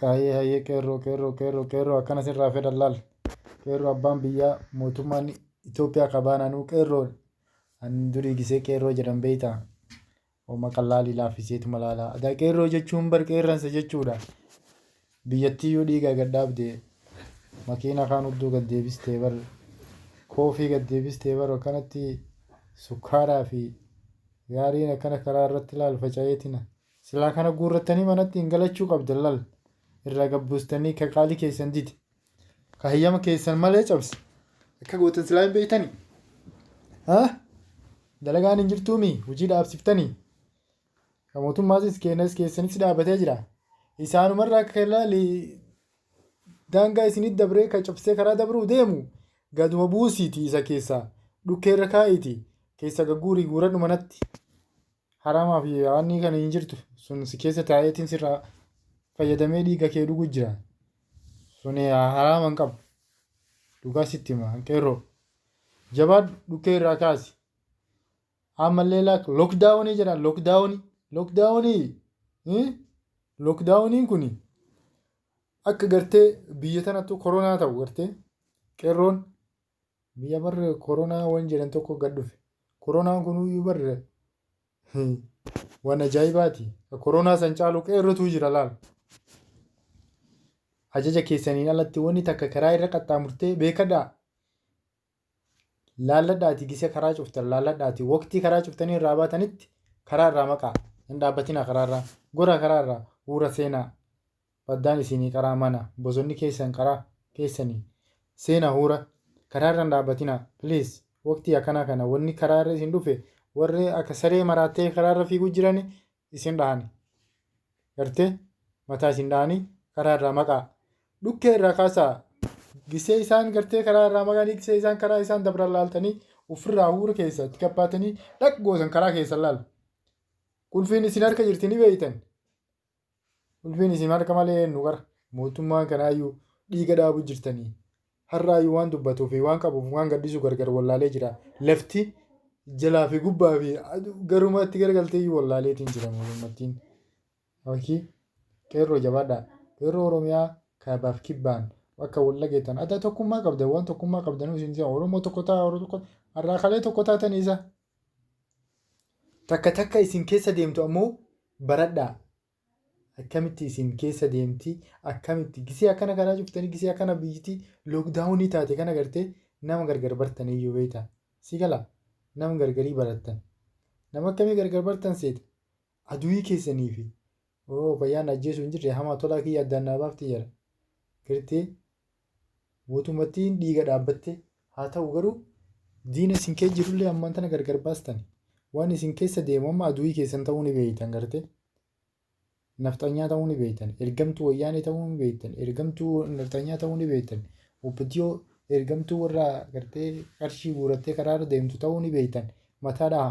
Hayyee qeerroo akkana sirraa fedhan laal. Qeerroo abbaan biyyaa mootummaan Itoophiyaa qabaananuu qeerroo an durii gisee qeerroo jedhan beeytaa. Oma qallaalii laaffiseetuma laalaa. Adaa qeerroo jechuun bar qeerransa jechuudha. Biyyattiyyuu dhiigaa gad dhaabdee makiina kaan hudduu gad deebistee bar koofii gad deebistee bar akkanatti sukkaaraa fi gaariin akkana karaa irratti laal faca'eetina. Silaa kana guurrattanii manatti hin galachuu qabdan laal. Irraa gabbuustanii ka qaalii keessan dide. Ka hiyyama keessan malee cabse. Akka gootan silaa hin beeytanii. Dalagaan hin jirtuumi hojii dhaabsiftanii. Ka mootummaasis keessanis dhaabatee jira. Isaanumarraa akka ilaali daangaa isinit dabree ka cabsee karaa dabruu deemu gaduma buusiiti isa keessaa dhukkeerra kaa'iiti keessa gagguurii guuradhu manatti. Haramaa fi waanni kana hin jirtu sun si keessa taa'eetiin sirraa fayyadamee dhiiga kee dhuguu jira. Suni haraama hin qabu. Dhugaa sitti hima qeerroo. Jabaa dhukkee irraa kaasi. Ammallee laak lookdaawunii jedhan lookdaawuniin kuni akka gartee biyya tanattu koronaa ta'u gartee qeerroon biyya barre koronaa waan jedhan tokko gad dhufe. Koronaan kunuyyuu barre waan ajaa'ibaati. Koronaa san caalu qeerrotu jira laal. Ajaja keessaniin alatti wanni takka karaa irra qaxxaamurtee beekadhaa. Laalladhaati gisee karaa cuftan laalladhaati waqtii karaa cuftanii irraa baatanitti karaa irraa maqaa hin dhaabbatina karaarraa gora karaarraa huura seenaa baddaan isinii karaa mana bosonni keessan karaa keessanii seenaa huura karaarra hin dhaabbatina please waqtii akkanaa kana wanni karaarra isin dhufe warri akka saree maraattee karaarra fiiguu jiran isin dhahani gartee mataa isin dhahanii karaa irraa maqaa dhukkee irraa kaasaa. Gisee isaan gartee karaa irraa maqanii gisee isaan karaa isaan dabran laaltanii ofirraa huura keessatti qabbaatanii dhaq goosan karaa keessan laal. Qulfiin isin harka jirti ni beeytan. Qulfiin isin harka malee nu gara mootummaan kanaayyuu dhiiga dhaabuu jirtanii. Har'aayyuu waan dubbatuu fi waan qabuuf waan gaddisu gargar wallaalee jira. Lafti jalaa fi gubbaa fi garumatti gargalteeyyuu wallaaleetiin jira mootummattiin. Qeerroo jabaadhaa. Qeerroo Oromiyaa kaabaaf kibbaan. Akka wallageetan adda tokkummaa qabdan waan tokkummaa qabdanuu isin jedhan Oromoo tokko ta'a Oromoo tokko har'aa kalee tokko taatan isa takka isin keessa deemtu ammoo baradhaa akkamitti isin keessa deemti akkamitti gisee akkana karaa cuftanii gisee akkana biyyittii lookdaawunii taate kana gartee nama gargar bartanii iyyuu beektaa si gala nama gargarii barattan nama akkamii gargar bartan seeta aduwii keessanii fi fayyaan ajjeesuu hin jirre hamaa tolaa kiyya addaan naa baafti jira gartee. Mootummattiin dhiiga dhaabbatte haa ta'u garuu diina isin keessa jirullee ammaan tana gargar baastan waan isin keessa deemu amma aduwii keessan ta'uu ni beektan gartee nafxanyaa ta'uu ni beektan ergamtuu wayyaanee ta'uu ni beektan ergamtuu nafxanyaa ta'uu ni beektan obbitiyoo ergamtuu warra gartee qarshii guurattee karaarra deemtu ta'uu ni beektan mataadhaa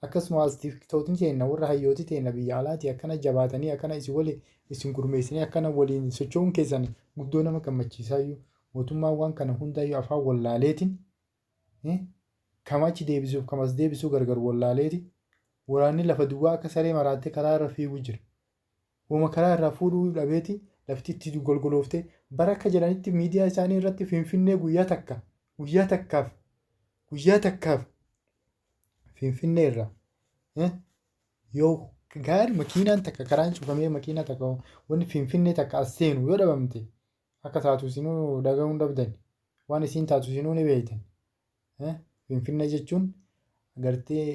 akkasumas tiktootiin teenna warra hayyooti teenna biyya alaati akkana jabaatanii akkana isin waliin isin gurmeessanii akkana waliin socho'uun keessan guddoo nama gammachiisaayyuu mootummaan waan kana hundaayyuu afaan wallaaleetiin kamachi deebisuuf kamas deebisuu gargar wallaaleeti waraanni lafa duwwaa akka saree maraattee karaa irra fiiguu jira. Uuma karaa irraa fuudhuu dhabeeti lafti itti golgolooftee bara akka jedhanitti miidiyaa isaanii irratti finfinnee guyyaa takkaaf finfinnee irraa yoo gaari makiinaan takka karaan cufamee makiinaa takka wanni finfinnee takka as seenu yoo dhabamte akka taatu isinuu dhaga'uun dhabdan waan isiin taatu isinuu ni beektan. Finfinnee jechuun gartee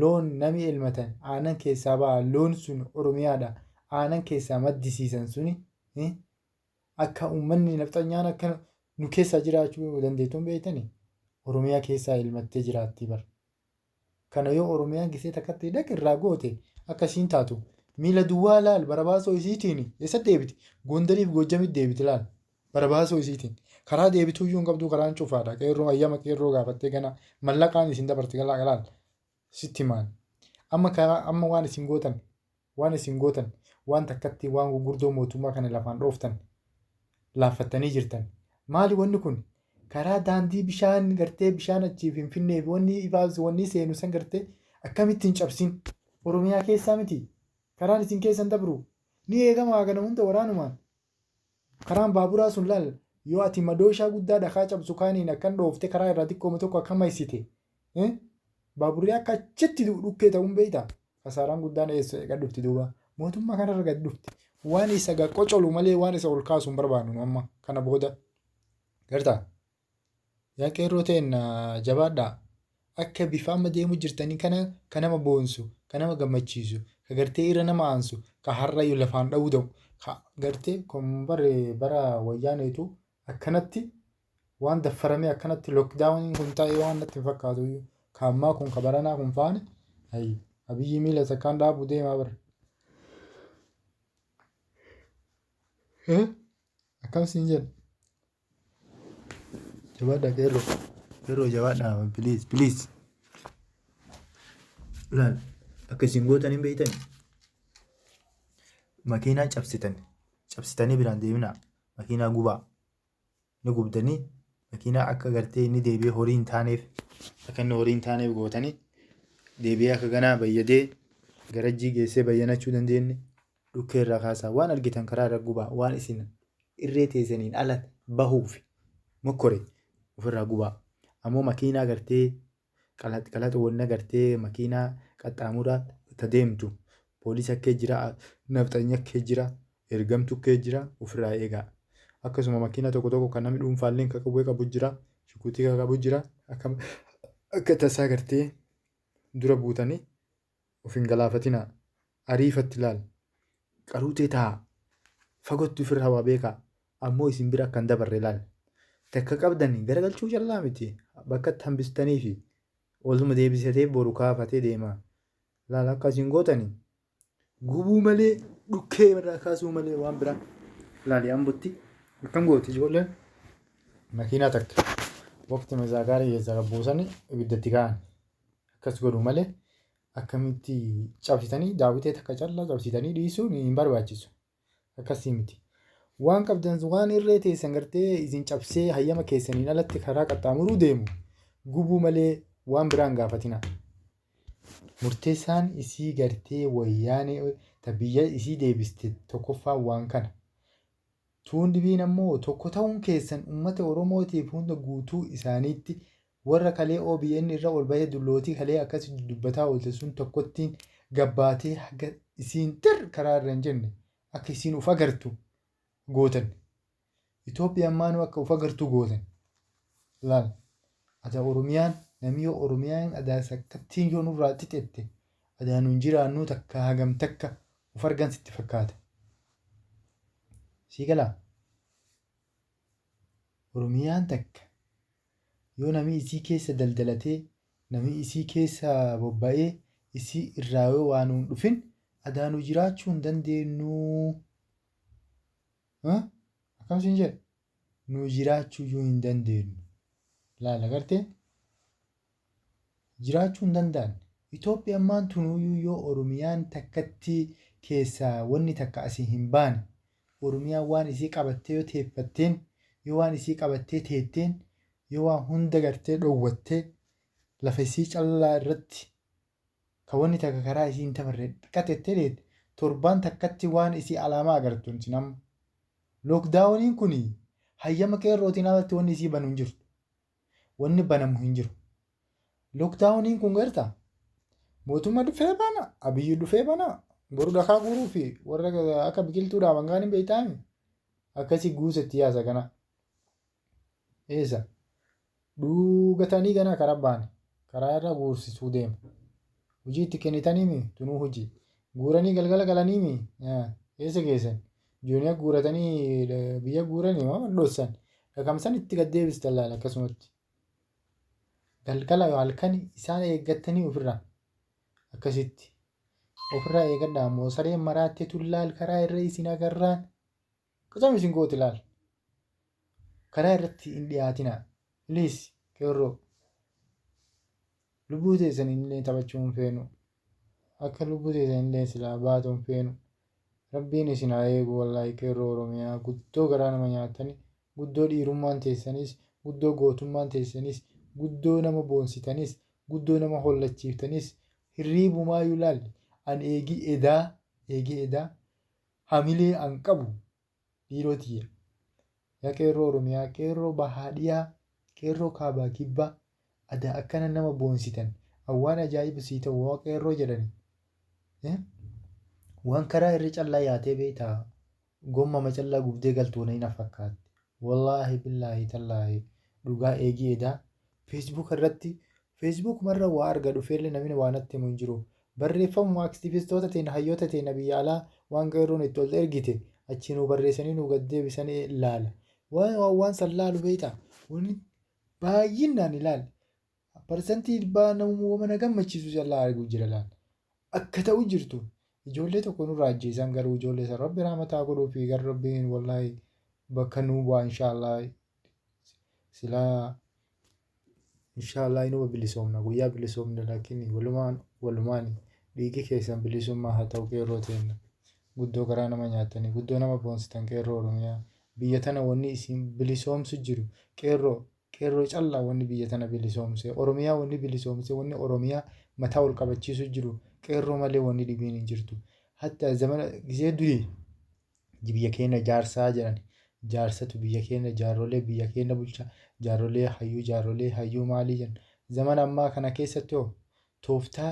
loon nami elmatan aanan keessaa ba'a loon sun Oromiyaadha aanan keessaa maddisiisan suni akka uummanni nafxanyaan akka nu keessaa jiraachuu dandeettuun beektanii Oromiyaa keessaa elmattee jiraatti bara. Kana yoo Oromiyaan gisee takkatti dhaq irraa goote akkasiin taatu miila duwwaa laal barabaasoo isiitiin eessa deebiti Gondariif Goojjamitti deebiti laal barabaasoo isiitiin karaa deebituuyyuu hin qabdu karaan cufaadha qeerroo ayyama qeerroo gaafattee gana mallaqaan isin dabarte laal sitti maan amma waan isin gootan waan takkatti waan gurguddoo mootummaa kana lafaan dhooftan laaffattanii jirtan maali wanni kun karaa daandii bishaan gartee bishaan achii finfinnee wanni ifaas wanni seenu san gartee akkamittiin cabsin Oromiyaa keessaa miti karaan isin keessan dabru ni eegamaa kana hunda waraanumaan. Karaan baaburaa sun laal yoo ati madooshaa guddaa dhakaa cabsu kaaniin akkan dhoofte karaa irraa xiqqooma tokko akka maysite baaburri akka achitti dhukkee ta'uun beeyta. Kasaaraan guddaan eessa gad dhufti duuba mootummaa kanarra gad dhufti. Waan isa qocolu malee waan isa ol kaasuun barbaannu amma kana booda. Gartaa yaa qeerroo ta'een jabaadhaa akka bifa amma deemu jirtanii kana kan nama boonsu kan nama gammachiisu ka gartee irra nama aansu ka har'a yoo lafaan dha'uu ta'u ka gartee kun bara wayyaaneetu akkanatti waan daffaramee akkanatti lookdaawuniin kun ta'ee waan natti hin fakkaatu ka ammaa kun ka baranaa kun faane abiyyi miila sakkaan dhaabuu deemaa bara. Akkam siin jedhu jabaadhaa qeerroo jabaadhaa please laal akka isin gootan hin beeytan makiinaa cabsitanii biraan deeminaa makiinaa gubaa ni gubdanii makiinaa akka gartee inni deebi'ee horii hin taaneef akka inni horii hin taaneef gootanii deebi'ee akka ganaa bayyadee garajjii geessee bayyanachuu dandeenye dhukkee irraa kaasaa waan argitan karaa irra gubaa waan isin irree teessaniin ala bahuuf mokkore ofirraa gubaa ammoo makiinaa gartee qalaxa wanna gartee makiinaa qaxxaamuraa ta deemtu poolisii akkee jira nafxanyi akkee jira ergamtu akkee jira ofirraa eegaa. Akkasuma makiina tokko kan namni dhuunfaalleen kan qabu jira shukuutii kan qabu jira akka tasaa gartee dura buutanii of hin galaafatinaa ariifatti laal qaruutee ta'a fagootti ofirraa waa beekaa ammoo isin bira akkan dabarre laal takka qabdanii garagalchuu callaa miti bakka itti hambistanii fi ooltuma deebisatee boru kaafatee deemaa laal akkasiin gootanii gubuu malee dhukkee irraa kaasuu malee waan biraa laal yaambutti. Akkam gooti ijoolleen makiinaa takka waqtii mazaagaarii keessaa buusanii ibiddatti ka'an akkas godhu malee akkamitti cabsitanii daawwitee takka callaa cabsitanii dhiisuun hin barbaachisu akkasii miti. Waan qabdan waan irree teessan gartee isin cabsee hayyama keessaniin alatti karaa qaxxaamuruu deemu gubuu malee waan biraan gaafatina. Murteessaan isii gartee wayyaanee ta biyya isii deebiste tokkoffaa waan kana. Tuun dhibiin ammoo tokko ta'uun keessan uummata Oromootiif hunda guutuu isaaniitti warra kalee OBN irra ol bahee dullootii kalee akkasii dubbataa oolte sun tokkottiin gabbaatee haga isiin karaa irra hin jenne akka isiin uf agartu gootan. Itoophiyaan maanuu akka uf agartu gootan. Laal ata Oromiyaan namni yoo Oromiyaan adaasa akkattiin yoo nurraa xixette adaanuun jiraannuu takka hagam takka uf argan sitti fakkaata. Siigalaa Oromiyaan takka yoo namni isii keessa daldalatee namni isii keessa bobba'ee isii irraa yoo waan hin dhufin adaanuu jiraachuu hin dandeenyu. Akkamiin jedhu nu jiraachuu hin dandeenyu. Laala agartee jiraachuu hin danda'an. Itoophiyaan maan tunuyyuu yoo Oromiyaan takkatti keessaa wanni takka asii hin baane. Oromiyaan waan isii qabattee yoo teeffatteen yoo waan isii qabattee teetteen yoo waan hunda gartee dhoowwattee lafa isii callaa irratti kan wanni takka karaa isii hin tabarree dhiqatettee deette torbaan takkatti waan isii alaamaa agartuun sinamma. Lookdaawuniin kun hayyama qeerrootiin alatti wanni isii banu hin jirtu. Wanni banamu hin jiru. Lookdaawuniin kun gartaa mootummaa dhufee bana abiyyi dhufee bana. Boru dhakaa guuruu fi warra akka biqiltuu dhaaban kaan hin beektaami. Akkasii guusetti yaasa kana. Eessa? Dhugatanii gana karaa baane. Karaa irra guursisuu deema. Hojii itti kennitaniimi tunuu hojii. Guuranii galgala galaniimi. Eessa geessan? Jooniyaa guuratanii biyya guuranii waan dhoossan. Dhakamsan itti gaddeebistan laala akkasumatti. Galgala halkan isaan eeggatanii ofirraa. Akkasitti. Ofirraa eegadhaa ammoo sareen maraattee tullaal karaa irra isin agarraan qasam isin gooti laal karaa irratti hin dhiyaatinaa please qeerroo lubbuu teessan illee taphachuu hin feenu akka lubbuu teessan illee silaa baatu hin feenu rabbiin isin haa eegu wallaahi qeerroo Oromiyaa guddoo garaa nama nyaatanii guddoo dhiirummaan teessanis guddoo gootummaan teessanis guddoo nama boonsitanis guddoo nama hollachiiftanis hirriibumaa yuu laalli. An eegi edaa eegee edaa hamilee an qabu dhiirotiyya. Yaa qeerroo Oromiyaa, qeerroo bahaadhiyaa, qeerroo kaabaa kibbaa adaa akkana nama boonsitan waan ajaa'ibsii ta'u waa qeerroo jedhani. Waan karaa irra callaa yaatee beektaa gommama callaa gubdee galtuuna hin fakkaatti. Wallaahi billaahi tallaahi dhugaa eegee edaa feesbuuk irratti feesbuuk marra waa arga dhufeellee namni waan natti himu hin jiru. Barreeffamuma aktivistoota ta'in hayyoota ta'in biyya alaa waan qeerroon itti ol ergite achi nuu barreessanii nuu gad deebisanii ilaala. Waan san laalu beektaa wanni baay'inaan ilaali. Parsantii dhibbaa namummaa mana gammachiisu callaa arguu jira laala. Akka ta'u jirtu ijoollee tokko nurraa ajjeesan garuu ijoollee san rabbi rahmataa godhuu fi gara rabbiin wallaahi bakka nuu bu'aa inshaallah silaa inshaallah inuma bilisoomna guyyaa bilisoomna laakiin walumaan dhiigi keessan bilisummaa haa ta'u qeerroo ta'enna. Guddoo garaa nama nyaatanii guddoo nama boonsitan qeerroo Oromiyaa biyya tana wanni isin bilisoomsu jiru qeerroo callaa wanni biyya tana bilisoomse Oromiyaa wanni bilisoomse wanni Oromiyaa mataa ol qabachiisu jiru qeerroo malee wanni dhibiin hin jirtu. Hatta zamana gisee durii biyya keenya jaarsaa jedhan jaarsatu biyya keenya jaarrolee biyya keenya bulchaa jaarrolee hayyuu maalii jedhan zamana ammaa kana keessatti hoo tooftaa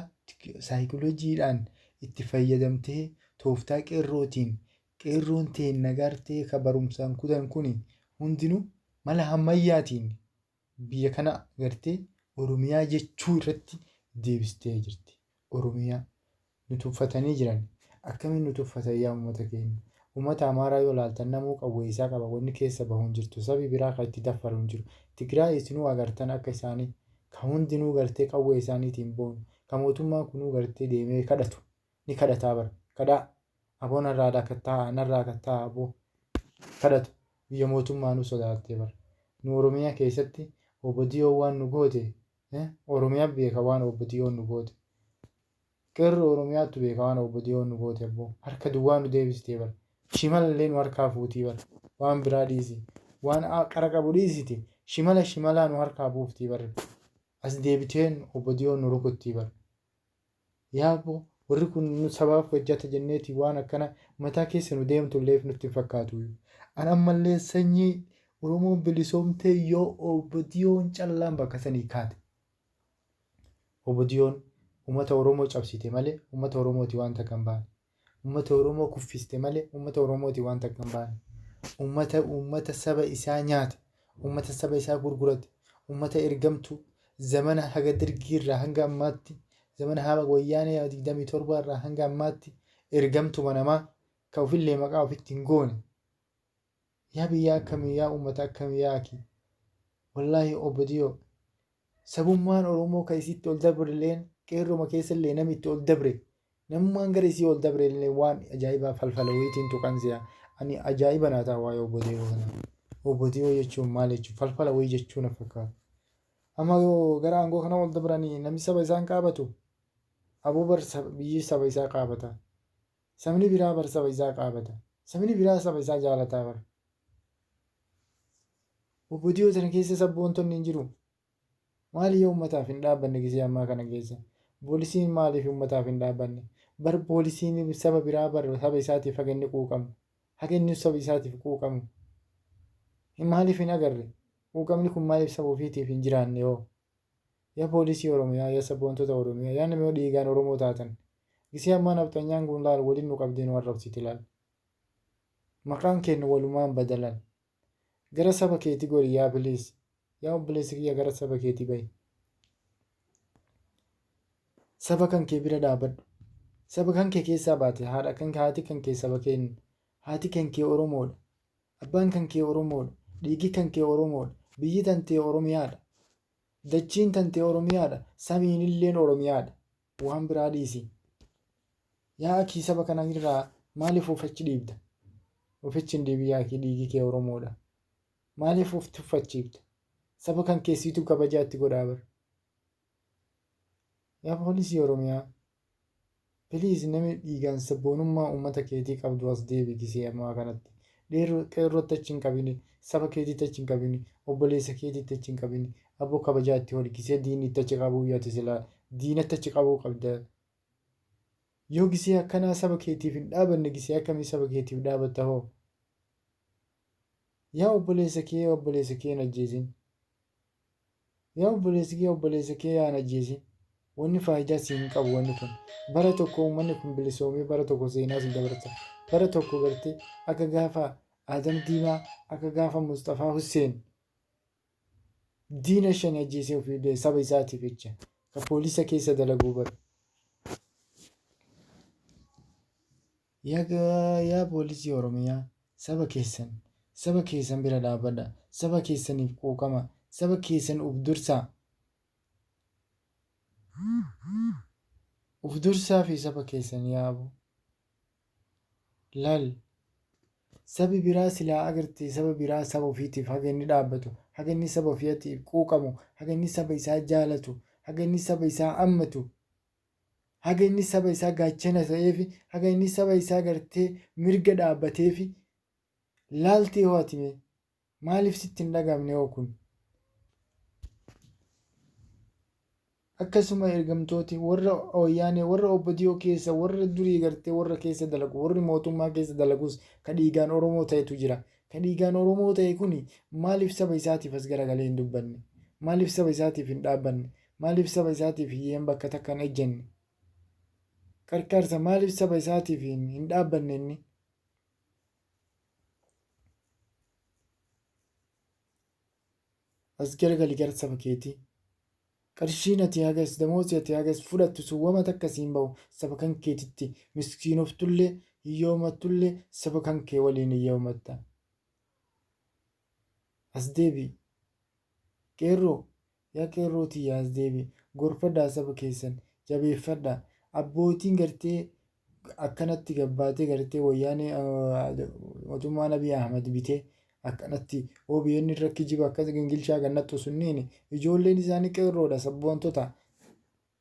saayikolojiidhaan itti fayyadamtee tooftaa qeerroon ta'een nagartee ka barumsaan kutan kuni hundinuu mala ammayyaatiin biyya kana gartee Oromiyaa jechuu irratti deebistee jirti. Oromiyaa nu tuffatanii jiran akkamiin nu tuffatan yaa uummata keenya. Uummata Amaaraa yoo ilaaltan namuu qawwee isaa qaba wanni keessa bahu hin jirtu sabi biraa kan itti daffaru hin jiru. Tigraay isinuu agartan akka isaanii kan hundinuu gartee qawwee isaaniitiin boonu kan mootummaan kunuu gartee deemee kadhatu ni kadhataa bara kadhaa aboo narraa kattaa aboo kadhatu biyya mootummaa nu sodaattee bara. Nu Oromiyaa keessatti obbodiyyoo waan nu goote Oromiyaa beeka waan obbodiyyoo nu goote. Qeerroo Oromiyaattu beeka waan obbodiyyoo nu goote aboo harka duwwaa nu deebistee bara. Shimalallee nu harkaa fuutii bara waan biraa dhiisi waan qara qabu dhiisiti shimalaa nu harkaa buuftii bara as deebiteen obbodiyyoo nu rukuttii bara. Yaaboo warri kun nu sabaaf hojjata jenneeti waan akkana mataa keessa nu deemtulleef nutti fakkaatu. An ammallee sanyii Oromoon bilisoomtee yoo obbodiyyoon callaan bakka sanii kaate. Obbodiyyoon uummata Oromoo cabsite malee uummata Oromooti waan takka hin baane. Uummata Oromoo kuffiste malee uummata Oromooti waan takka hin baane. Uummata saba isaa nyaate, uummata saba isaa gurgurate, uummata ergamtu zamana haga dirgiirraa hanga ammaatti zamana haga wayyaanee 27 irraa hanga ammaatti ergamtuma namaa ka ofillee maqaa ofitti hin goone. Yaa biyyaa akkamii yaa uummata akkamii yaa akii wallaahi obbodiyyoo sabummaan Oromoo ka isitti ol dabreleen qeerroma keessallee namni itti ol dabre namummaan gara isii ol dabreellee waan ajaa'ibaa falfala wayiitiin tuqan si'a ani ajaa'iba naa ta'a waa'ee obbodiyyoo kana. Obbodiyyoo jechuun maal jechuun falfala wayii jechuun na fakkaata. Amma yoo gara aangoo kana ol dabranii namni saba isaan qaabatu aboo biyyi saba isaa qaabata. Sabni biraa bar saba isaa qaabata. Sabni biraa saba isaa jaalataa bara. Obbodiyyoo sana keessa sabboontonni hin jiru. Maali yoo uummataaf hin dhaabbanne gisee ammaa kana keessa? Poolisiin maaliif uummataaf hin dhaabbanne? Bar poolisiin saba biraa bar saba isaatiif haga inni quuqamu. Haga inni saba isaatiif quuqamu. Maaliif hin agarre? Quuqamni kun maaliif saba ofiitiif hin jiraanne yoo? Yaa poolisii Oromiyaa, yaa sabboontota Oromiyaa, yaa nama dhiigaan Oromoo taatan. Gisee ammaa nafxanyaan kun laal waliin nu qabdee nu arrabsiti laal. Maqaan keenya walumaan badalan. Gara saba keetii gori yaa biliis. Yaa obboleessi kiyya gara saba keetii bahi. Saba kan kee bira dhaabadhu. Saba kan kee keessaa baate haadha kan haati kan kee saba keenya. Haati kan kee Oromoodha. Abbaan kan kee Oromoodha. Dhiigi kan kee Oromoodha. Biyyi tantee Oromiyaadha. Dachiin tantee Oromiyaadha. Samiin illeen Oromiyaadha. Waan biraa dhiisi. Yaa akii saba kana irraa maaliif ofachi dhiibda? Ofichi hin dhiibi yaa akii dhiigi kee Oromoodha. Maaliif of tuffachiifta? Saba kan keessiitu kabajaatti godhaa bara. Yaa poolisii Oromiyaa. Piliis namni dhiigaan sabboonummaa uummata keetii qabdu as deebi gisee ammaa kanatti. Qeerrootti achi hin qabini. Saba keetiitti achi hin qabini. Obboleessa keetiitti achi hin qabini. Abboo kabajaatti holi gisee diinni itti achi qabuu yaati silaa diinatti achi qabuu qabda. Yoo gisee akkanaa saba keetiif hin dhaabanne gisee akkamii saba keetiif dhaabatta hoo? Yaa obboleessa kee hin ajjeesin. Yaa obboleessa kee yaa hin ajjeesin. Wanni faayidaa si hin qabu wanni kun. Bara tokko uummanni kun bilisoomee bara tokko seenaa si dabarsa. Bara tokko gartee akka gaafa Adam Diimaa akka gaafa Mustafaa Hussein diina shan ajjeesee ofii saba isaatiif jecha. Ka poolisa keessa dalaguu bara. Yaa poolisii Oromiyaa saba keessan bira dhaabbadha. Saba keessaniif quuqama. Saba keessan uf dursaa. Uf dursaa fi saba keessan yaabu. Laal sabi biraa silaa agartee saba biraa saba ofiitiif haga inni dhaabbatu, haga inni saba ofiitiif quuqamu, haga inni saba isaa jaalatu, haga inni saba isaa hammatu, haga inni saba isaa gaachana ta'eefi, haga inni saba isaa gartee mirga dhaabbateefi laaltee ho'atime maaliif sitti hin dhagahamne hoo kun? Akkasuma ergamtooti warra Wayyaanee warra obbo Diyoo keessa warra durii gartee warra keessa dalagu warri mootummaa keessa dalagus ka dhiigaan Oromoo ta'etu jira. Ka dhiigaan Oromoo ta'e kuni maaliif saba isaatiif as garagalee hin dubbanne? Maaliif saba isaatiif hin dhaabbanne? Maaliif saba isaatiif hiyyeen bakka takka hin ejjenne? Qarqaarsa maaliif saba isaatiif hin dhaabbanne inni? As garagali gara saba keetii. Qarshiin ati hagas damoozi ati hagas fudhattu sun wama takka siin bahu saba kan keetitti miskiinoftullee hiyyoomattullee saba kan kee waliin hiyyoomatta. As deebi. Qeerroo yaa qeerrootii yaa as deebi. Gorfadhaa saba keessan jabeeffadhaa. Abbootiin gartee akkanatti gabbaatee gartee Wayyaanee mootummaa Nabii Ahmad bitee akkanatti OBN irra kijiba akkas gingilchaa gannattu sunniin ijoolleen isaanii qeerroodha sabboontota.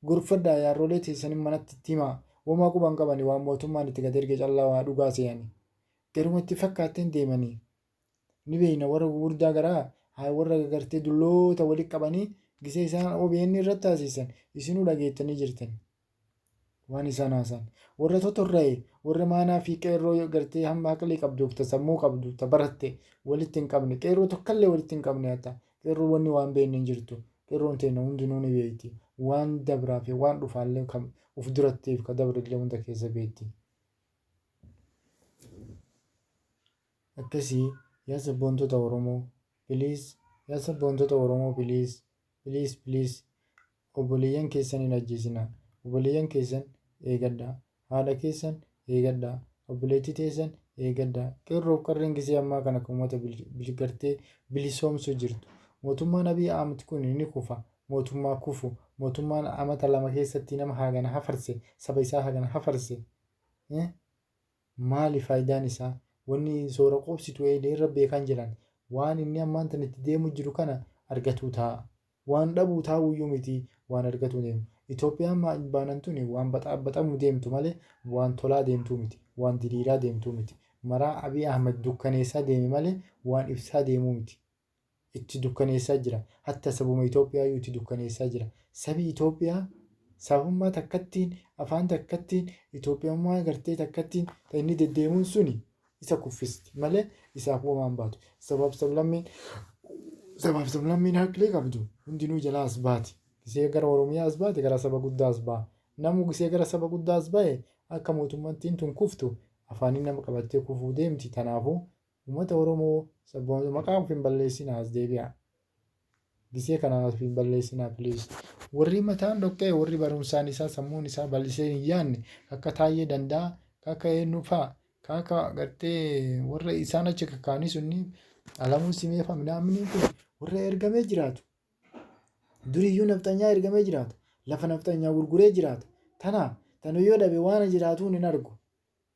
Gorfadhaa yaarrolee teessanii manatti itti himaa. Womaa quban qabani waan mootummaan itti gad erge callaa waa dhugaa se'anii. Garuma itti fakkaatteen deemanii. Ni beeyna warra gurguddaa garaa warra gartee dulloota walitti qabanii gisee isaan OBN irratti taasisan isinuu dhageettanii jirtan. Waan isaan haasan. Warra totorra'e warra maanaa fi qeerroo gartee hamma aqlii qabdu sammuu qabdu baratte walitti hin qabne qeerroo tokkollee walitti hin qabne hatta qeerroo wanni waan beekne hin jirtu qeerroon teenya hundinuu ni beekti waan dabraa fi waan dhufaallee kan uf duratteef ka dabrillee hunda keessa beekti. Akkasii yaa sabboontota Oromoo biliis yaa sabboontota Oromoo biliis obboleeyyan keessan hin ajjeesinaa. Obboleeyyan keessan eegadhaa. Haadha keessan eegadhaa. Obboleettii teessan eegadhaa. Qeerroof qarreen gisee ammaa kana kan uummata gartee bilisoomsuu jirtu. Mootummaan Abiy Ahmed kun ni kufa. Mootummaa kufu. Mootummaan amata lama keessatti nama hagana hafarse. Saba isaa hagana hafarse. Maali faayidaan isaa? Wanni soora qobsitu irra beekan jiran. Waan inni ammaan tan itti deemu jiru kana argatu ta'a. Waan dhabuu taa'uyyuu miti waan argatu deemu. Itoophiyaan baanan tuni waan baxamu deemtu malee waan tolaa deemtuu miti. Waan diriiraa deemtuu miti. Maraa Abiy Ahmed dukkaneessaa deeme malee waan ibsaa deemuu miti. Itti dukkaneessaa jira. Hatta sabuma Itoophiyaa itti dukkaneessaa jira. Sabi Itoophiyaa sabummaa takkattiin afaan takkattiin Itoophiyummaa gartee takkattiin inni deddeemuun suni isa kuffisti malee isaaf uumaan baatu. Sabaaf sablammiin haqlee qabdu hundinuu jalaa as baati. Gisee gara Oromiyaa as baate gara saba guddaa as ba'a. Namu gisee gara saba guddaa as ba'e akka mootummaattiin tun kuftu afaaniin nama qabattee kufuu deemti. Kanaafuu uummata Oromoo sabboonota maqaa of hin balleessinaa as deebi'a. Gisee kanaaf hin balleessinaa please. Warri mataan dhoqqee warri barumsaan isaa sammuun isaa bal'isee hin yaanne akka Taayyee Danda'a akka eenyu fa'a akka gartee warra isaan achi kakkaanii sunni Alamuu Simeefa midhaamni kun warra ergamee jiraatu. Duriyyuu nafxanyaa ergamee jiraata. Lafa nafxanyaa gurguree jiraata. Tana yoo dhabe waan jiraatuun hin argu.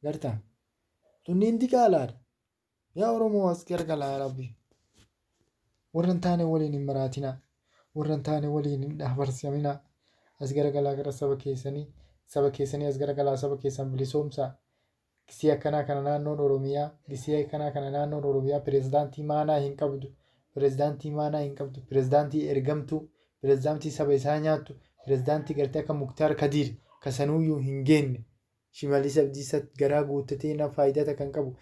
Gartaa. Tunniin diqaalaadha. Yaa Oromoo as gargalaa Rabbi. Warra hin taane waliin hin maraatinaa. Warra hin taane waliin hin dhaabarsaminaa. As garagalaa gara saba keessanii as garagalaa saba keessan bilisoomsaa. Gisee akkanaa kana naannoon Oromiyaa gisee akkanaa kana naannoon Oromiyaa pirezidaantii maanaa hin qabdu. Pirezidaantii ergamtuu. Pirezidaantii saba isaa nyaattu. Pirezidaantii gartee akka Muktaar Kadiir kasanuuyyuu hin geenne. Shimallis Abdiisaa garaa guuttatee na faayidaa takka hin qabu.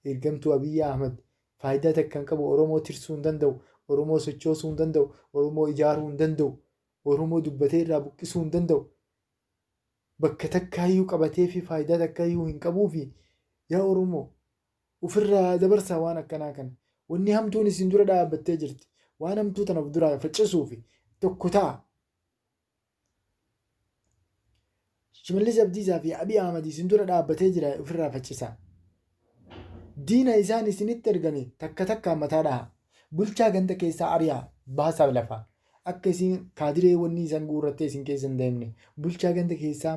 Ergamtuu Abiyyi Ahmad faayidaa takka hin qabu. Oromoo tirsuu hin danda'u. Oromoo sochoosuu hin danda'u. Oromoo ijaaruu hin danda'u. Oromoo dubbatee irraa buqqisuu hin danda'u. Bakka takkaayyuu qabatee fi faayidaa takkaayyuu hin qabuufi yaa Oromoo ofirraa dabarsaa waan akkanaa kana. Wanni hamtuun isin dura dhaabbattee jirti. Waan hamtuu tana of duraa faccisuufi tokko ta'a. Shimallis Abdiisaa fi Abiy Ahmad isin dura dhaabbatee jira ofirraa faccisaa. Diina isaan isinitti ergame takka takkaan mataa dhaha. Bulchaa ganda keessaa ari'aa baasaa lafaa. Akka isin kaadiree wanni isaan guurrattee isin keessa hin deemne. Bulchaa ganda keessaa